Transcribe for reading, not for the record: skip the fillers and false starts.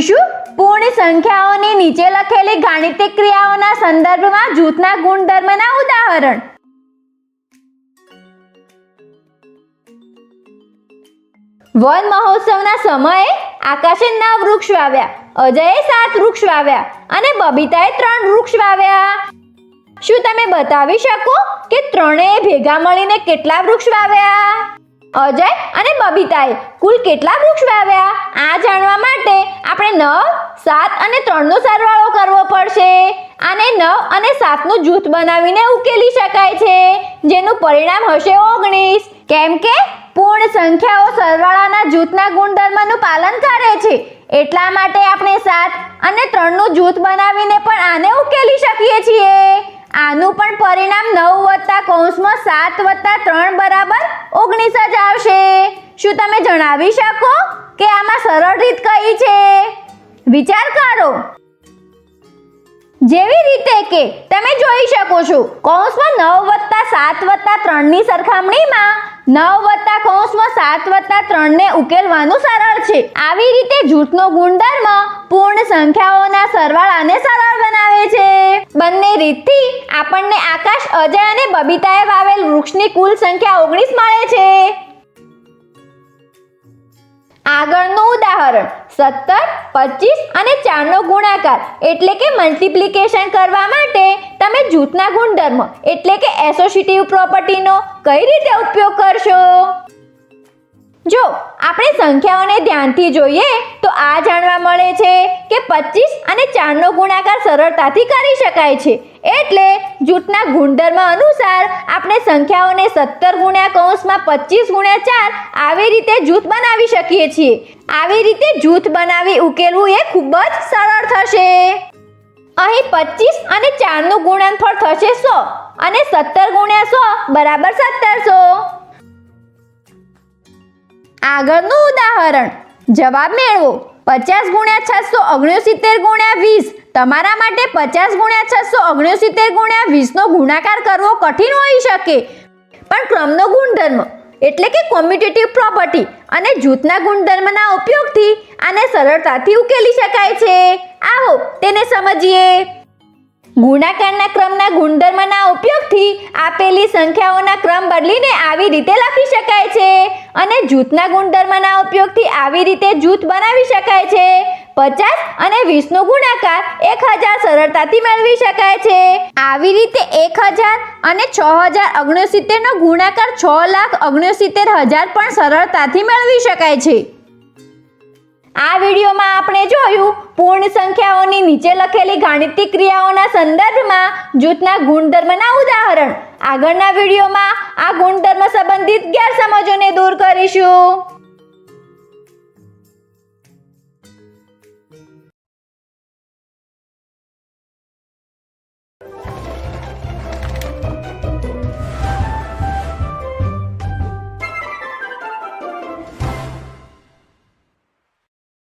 જોઈશું પૂર્ણ સંખ્યાઓની નીચે લખેલી ગાણિતિક ક્રિયાઓના સંદર્ભમાં જૂથના ગુણધર્મના ઉદાહરણ. વન મહોત્સવના સમયે આકાશે 9 વૃક્ષ વાવ્યા, અજયે 7 વૃક્ષ વાવ્યા અને બબીતાએ 3 વૃક્ષ વાવ્યા. શું તમે બતાવી શકો કે ત્રણેય ભેગા મળીને કેટલા વૃક્ષ વાવ્યા? અજય અને બબીતાએ કુલ કેટલા વૃક્ષ વાવ્યા? આ જાણવા માટે આપણે 9, 7 અને 3નો સરવાળો કરવો પડશે. આને 9 અને 7નું જૂથ બનાવીને ઉકેલી શકાય છે, જેનું પરિણામ હશે 19. કેમ કે પૂર્ણ સંખ્યાઓ સરવાળાના જૂથના ગુણધર્મનું પાલન કરે છે, એટલા માટે આપણે 7 અને 3નું જૂથ બનાવીને પણ આને ઉકેલી શકીએ છીએ. આનું પણ પરિણામ 9 + 7 + 3 બરાબર 19 જ આવશે. શું તમે જણાવી શકો કે આમાં સરળ રીત કઈ છે? વિચાર કરો. જેવી રીતે કે તમે જોઈ શકો છો 9 + 7 + 3ની સરખામણીમાં 9 + 7 + 3ને ઉકેલવાનું સરળ છે. આવી રીતે જૂથનો ગુણધર્મ પૂર્ણ સંખ્યાઓના સરવાળાને સરળ બનાવે છે. બંને રીતથી આપણને આકાશ, અજય અને બબીતાએ વાવેલ વૃક્ષની કુલ સંખ્યા 19 મળે છે. આગળનું ઉદાહરણ 17, 25 અને 4નો ગુણાકાર એટલે કે મલ્ટીપ્લિકેશન કરવા માટે તમે જૂથના ગુણધર્મ એટલે કે એસોસિએટિવ પ્રોપર્ટીનો કઈ રીતે ઉપયોગ કરશો? જો આપણે સંખ્યાઓને ધ્યાનથી જોઈએ તો આ જાણવા મળે છે કે 25 અને 4નો ગુણાકાર સરળતાથી કરી શકાય છે. એટલે જૂથના ગુણધર્મ અનુસાર આપણે સંખ્યાઓને 17 × 25 × 4 આવી રીતે જૂથ બનાવી શકીએ છીએ. આવી રીતે જૂથ બનાવી ઉકેલવું એ ખૂબ જ સરળ થશે. અહીં 25 અને 4નું ગુણનફળ થશે 100 અને 17 × 100 બરાબર 1700. આગળનું ઉદાહરણ. જવાબ મેળવો. 50 × 669 × 20. તમારા માટે 50 × 669 × 20નો ગુણાકાર કરવો કઠિન હોઈ શકે, પણ ક્રમનો ગુણધર્મ એટલે કે કોમ્યુટેટિવ પ્રોપર્ટી અને જૂથના ગુણધર્મના ઉપયોગથી આને સરળતાથી ઉકેલી શકાય છે. આવો તેને સમજીએ. ગુણાકારના ક્રમના ગુણધર્મના ઉપયોગથી આપેલી સંખ્યાઓના ક્રમ બદલીને આવી રીતે લખી શકાય છે અને જૂથના ગુણધર્મના ઉપયોગથી આવી રીતે જૂથ બનાવી શકાય છે. 50 અને 20નો ગુણાકાર 1000 સરળતાથી મેળવી શકાય છે. આવી રીતે 1000 અને 6069નો ગુણાકાર 6,69,000 પણ સરળતાથી મેળવી શકાય છે. આ વિડીયોમાં આપણે જોયું પૂર્ણ સંખ્યાઓની નીચે લખેલી ગાણિતિક ક્રિયાઓના સંદર્ભમાં જૂથના ગુણધર્મના ઉદાહરણ. આગળના વિડીયોમાં આ ગુણધર્મ સંબંધિત ગેરસમજોને દૂર કરીશું.